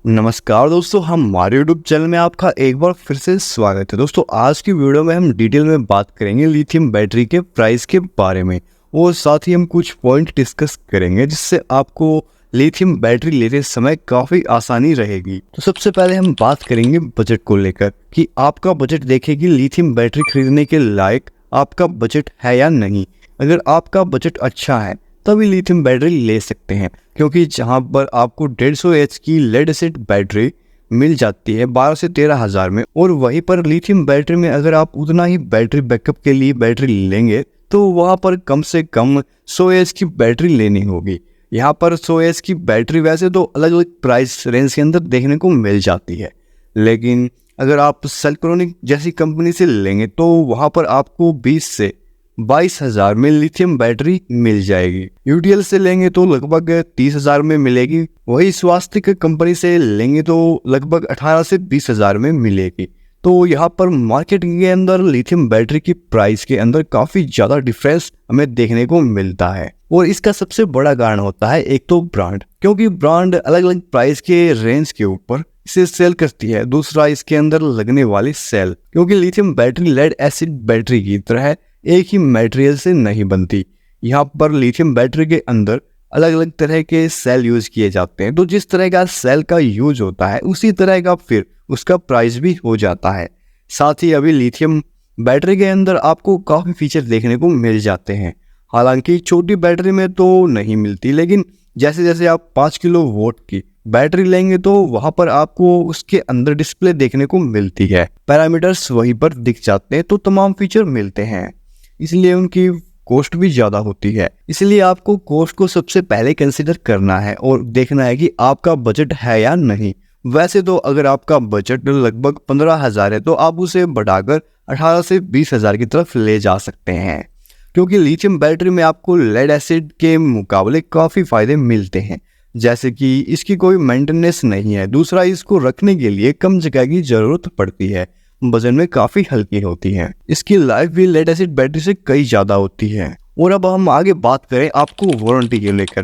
नमस्कार दोस्तों, हमारे यूट्यूब चैनल में आपका एक बार फिर से स्वागत है। दोस्तों आज की वीडियो में हम डिटेल में बात करेंगे लिथियम बैटरी के प्राइस के बारे में और साथ ही हम कुछ पॉइंट डिस्कस करेंगे जिससे आपको लिथियम बैटरी लेते समय काफ़ी आसानी रहेगी। तो सबसे पहले हम बात करेंगे बजट को लेकर कि आपका बजट देखें कि लिथियम बैटरी खरीदने के लायक आपका बजट है या नहीं। अगर आपका बजट अच्छा है तभी लिथियम बैटरी ले सकते हैं, क्योंकि जहां पर आपको 150 एच की लेड एसिड बैटरी मिल जाती है 12 से 13 हज़ार में, और वहीं पर लिथियम बैटरी में अगर आप उतना ही बैटरी बैकअप के लिए बैटरी लेंगे तो वहां पर कम से कम 100 एच की बैटरी लेनी होगी। यहाँ पर 100 एच की बैटरी वैसे तो अलग अलग प्राइस रेंज के अंदर देखने को मिल जाती है, लेकिन अगर आप सेल्ट्रॉनिक जैसी कंपनी से लेंगे तो वहां पर आपको 20 से 22 हज़ार में लिथियम बैटरी मिल जाएगी। यूटीएल से लेंगे तो लगभग 30 हज़ार में मिलेगी, वही स्वास्तिक कंपनी से लेंगे तो लगभग 18 से 20 हज़ार में मिलेगी। तो यहाँ पर मार्केट के अंदर लिथियम बैटरी की प्राइस के अंदर काफ़ी ज़्यादा डिफरेंस हमें देखने को मिलता है, और इसका सबसे बड़ा कारण होता है एक तो ब्रांड, क्योंकि ब्रांड अलग अलग प्राइस के रेंज के ऊपर इसे सेल करती है। दूसरा इसके अंदर लगने वाली सेल, क्योंकि lithium battery lead acid battery की तरह एक ही मटेरियल से नहीं बनती। यहाँ पर लिथियम बैटरी के अंदर अलग अलग तरह के सेल यूज किए जाते हैं, तो जिस तरह का सेल का यूज होता है उसी तरह का फिर उसका प्राइस भी हो जाता है। साथ ही अभी लिथियम बैटरी के अंदर आपको काफ़ी फीचर देखने को मिल जाते हैं, हालांकि छोटी बैटरी में तो नहीं मिलती, लेकिन जैसे जैसे आप 5 किलो वोट की बैटरी लेंगे तो वहां पर आपको उसके अंदर डिस्प्ले देखने को मिलती है, पैरामीटर्स वहीं पर दिख जाते हैं, तो तमाम फीचर मिलते हैं, इसलिए उनकी कॉस्ट भी ज़्यादा होती है। इसलिए आपको कॉस्ट को सबसे पहले कंसिडर करना है और देखना है कि आपका बजट है या नहीं। वैसे तो अगर आपका बजट लगभग 15 हज़ार है तो आप उसे बढ़ाकर 18 से 20 हज़ार की तरफ ले जा सकते हैं, क्योंकि लिथियम बैटरी में आपको लेड एसिड के मुकाबले काफ़ी फ़ायदे मिलते हैं, जैसे कि इसकी कोई मेंटेनेंस नहीं है। दूसरा, इसको रखने के लिए कम जगह की ज़रूरत पड़ती है, वजन में काफ़ी हल्की होती है। इसकी लाइफ भी लेड एसिड बैटरी से कई ज़्यादा होती है। और अब हम आगे बात करें आपको वारंटी के लेकर,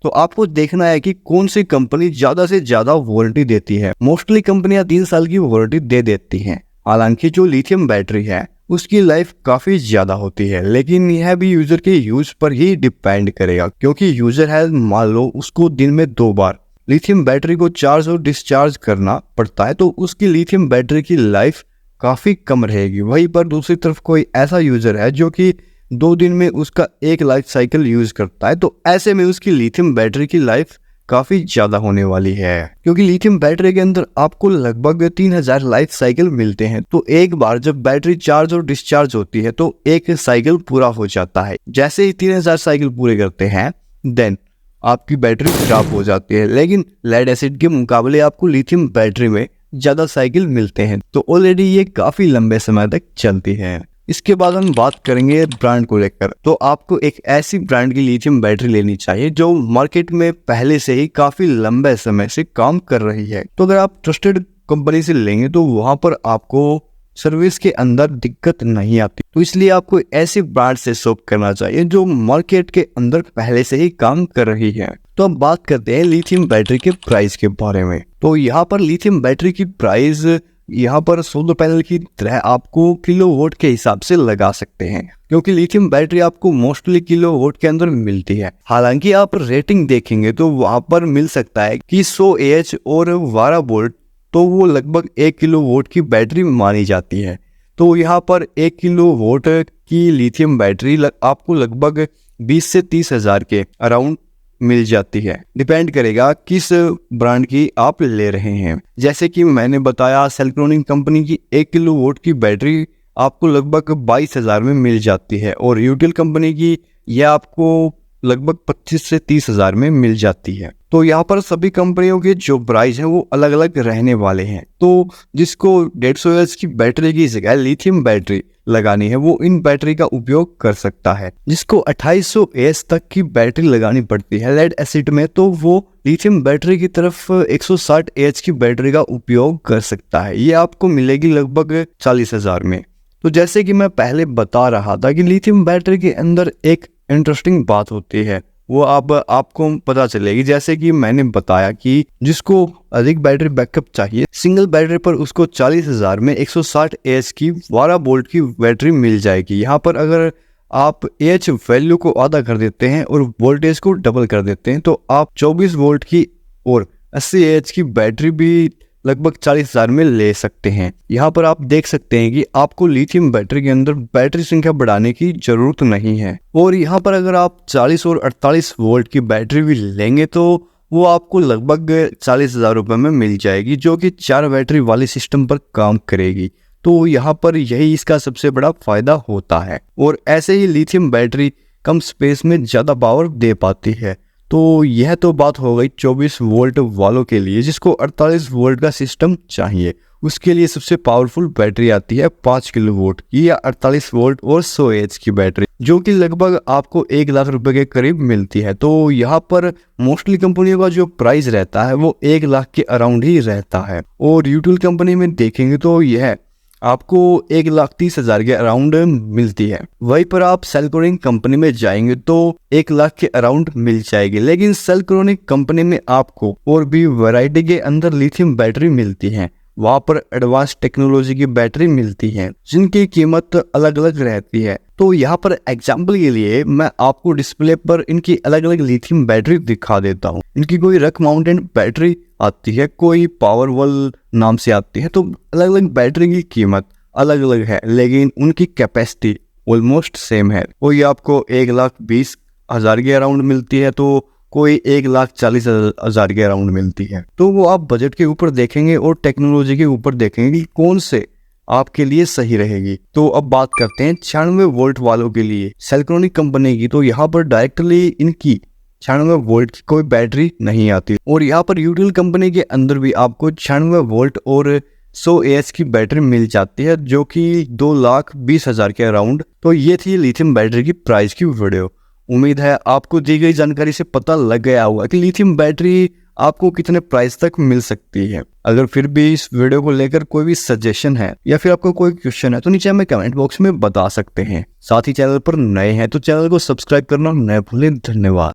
तो आपको देखना है कि कौन सी कंपनी ज़्यादा से ज़्यादा वारंटी देती है। मोस्टली कंपनियां 3 साल की वारंटी दे देती हैं, हालांकि जो लिथियम बैटरी है उसकी लाइफ काफ़ी ज़्यादा होती है, लेकिन यह भी यूज़र के यूज़ पर ही डिपेंड करेगा, क्योंकि यूज़र है मान लो उसको दिन में 2 बार लिथियम बैटरी को चार्ज और डिस्चार्ज करना पड़ता है, तो उसकी लिथियम बैटरी की लाइफ काफ़ी कम रहेगी। वहीं पर दूसरी तरफ कोई ऐसा यूज़र है जो कि 2 दिन में उसका एक लाइफ साइकिल यूज़ करता है, तो ऐसे में उसकी लिथियम बैटरी की लाइफ काफ़ी ज़्यादा होने वाली है, क्योंकि लिथियम बैटरी के अंदर आपको लगभग 3000 लाइफ साइकिल मिलते हैं। तो एक बार जब बैटरी चार्ज और डिस्चार्ज होती है तो एक साइकिल पूरा हो जाता है। जैसे ही 3000 साइकिल पूरे करते हैं देन आपकी बैटरी खराब हो जाती है, लेकिन लेड एसिड के मुकाबले आपको लिथियम बैटरी में ज़्यादा साइकिल मिलते हैं, तो ऑलरेडी ये काफ़ी लंबे समय तक चलती है। इसके बाद हम बात करेंगे ब्रांड को लेकर, तो आपको एक ऐसी ब्रांड की लिथियम बैटरी लेनी चाहिए जो मार्केट में पहले से ही काफ़ी लंबे समय से काम कर रही है। तो अगर आप ट्रस्टेड कंपनी से लेंगे तो वहाँ पर आपको सर्विस के अंदर दिक्कत नहीं आती, तो इसलिए आपको ऐसी ब्रांड से शॉप करना चाहिए जो मार्केट के अंदर पहले से ही काम कर रही है। तो अब बात करते हैं लिथियम बैटरी के प्राइस के बारे में। तो यहाँ पर लिथियम बैटरी की प्राइस यहाँ पर सोलर पैनल की तरह आपको किलोवाट के हिसाब से लगा सकते हैं, क्योंकि लिथियम बैटरी आपको मोस्टली किलोवाट के अंदर मिलती है। हालांकि आप रेटिंग देखेंगे तो वहाँ पर मिल सकता है कि 100 एच और 12 वोल्ट, तो वो लगभग 1 किलोवाट की बैटरी मानी जाती है। तो यहाँ पर 1 किलोवाट की लिथियम बैटरी आपको लगभग 20 से 30 हज़ार के अराउंड मिल जाती है। डिपेंड करेगा किस ब्रांड की आप ले रहे हैं। जैसे कि मैंने बताया सेल्ट्रॉनिक कंपनी की 1 किलोवाट की बैटरी आपको लगभग 22 हज़ार में मिल जाती है, और यूटीएल कंपनी की यह आपको लगभग 25 से 30 हज़ार में मिल जाती है। तो यहाँ पर सभी कंपनियों के जो प्राइस हैं वो अलग अलग रहने वाले हैं। तो जिसको 150 एच की बैटरी की जगह लिथियम बैटरी लगानी है वो इन बैटरी का उपयोग कर सकता है। जिसको 2800 एच तक की बैटरी लगानी पड़ती है लेड एसिड में, तो वो लिथियम बैटरी की तरफ 160 एच की बैटरी का उपयोग कर सकता है। ये आपको मिलेगी लगभग 40 हज़ार में। तो जैसे कि मैं पहले बता रहा था कि लिथियम बैटरी के अंदर एक इंटरेस्टिंग बात होती है, वो अब आपको पता चलेगी। जैसे कि मैंने बताया कि जिसको अधिक बैटरी बैकअप चाहिए, सिंगल बैटरी पर उसको 40,000 में 160 एएच की 12 वोल्ट की बैटरी मिल जाएगी। यहाँ पर अगर आप एएच वैल्यू को आधा कर देते हैं और वोल्टेज को डबल कर देते हैं तो आप 24 वोल्ट की और 80 एएच की बैटरी भी लगभग 40,000 में ले सकते हैं। यहाँ पर आप देख सकते हैं कि आपको लिथियम बैटरी के अंदर बैटरी संख्या बढ़ाने की जरूरत नहीं है। और यहाँ पर अगर आप 40 और 48 वोल्ट की बैटरी भी लेंगे तो वो आपको लगभग 40,000 रुपये में मिल जाएगी, जो कि 4 बैटरी वाले सिस्टम पर काम करेगी। तो यहाँ पर यही इसका सबसे बड़ा फायदा होता है। और ऐसे ही लिथियम बैटरी कम स्पेस में ज़्यादा पावर दे पाती है। तो यह तो बात हो गई 24 वोल्ट वालों के लिए। जिसको 48 वोल्ट का सिस्टम चाहिए उसके लिए सबसे पावरफुल बैटरी आती है 5 किलोवाट की या 48 वोल्ट और 100 एच की बैटरी, जो कि लगभग आपको 1 लाख रुपए के करीब मिलती है। तो यहाँ पर मोस्टली कंपनियों का जो प्राइस रहता है वो 1 लाख के अराउंड ही रहता है। और यूटिल कंपनी में देखेंगे तो यह आपको 1,30,000 के अराउंड मिलती है। वहीं पर आप सेल्कोनिक कंपनी में जाएंगे तो 1 लाख के अराउंड मिल जाएगी। लेकिन सेल्कोनिक कंपनी में आपको और भी वैरायटी के अंदर लिथियम बैटरी मिलती है। वहाँ पर एडवांस टेक्नोलॉजी की बैटरी मिलती है जिनकी कीमत अलग अलग रहती है। तो यहाँ पर एग्जाम्पल के लिए मैं आपको डिस्प्ले पर इनकी अलग अलग लिथियम बैटरी दिखा देता हूँ। इनकी कोई रक माउंटेड बैटरी आती है, कोई पावरवल नाम से आती है। तो अलग अलग बैटरी की कीमत अलग अलग है, लेकिन उनकी कैपेसिटी ऑलमोस्ट सेम है। कोई आपको 1,20,000 के अराउंड मिलती है तो कोई 1,40,000 के अराउंड मिलती है। तो वो आप बजट के ऊपर देखेंगे और टेक्नोलॉजी के ऊपर देखेंगे कि कौन से आपके लिए सही रहेगी। तो अब बात करते हैं 96 वोल्ट वालों के लिए सेल्कोनिक कंपनी की। तो यहाँ पर डायरेक्टली इनकी 96 वोल्ट की कोई बैटरी नहीं आती। और यहाँ पर यूटिल कंपनी के अंदर भी आपको 96 वोल्ट और 100 एएच की बैटरी मिल जाती है, जो कि 2,20,000 के अराउंड। तो ये थी लिथियम बैटरी की प्राइस की वीडियो। उम्मीद है आपको दी गई जानकारी से पता लग गया होगा कि लिथियम बैटरी आपको कितने प्राइस तक मिल सकती है। अगर फिर भी इस वीडियो को लेकर कोई भी सजेशन है या फिर आपको कोई क्वेश्चन है तो नीचे हमें कमेंट बॉक्स में बता सकते हैं। साथ ही चैनल पर नए हैं तो चैनल को सब्सक्राइब करना न भूलें। धन्यवाद।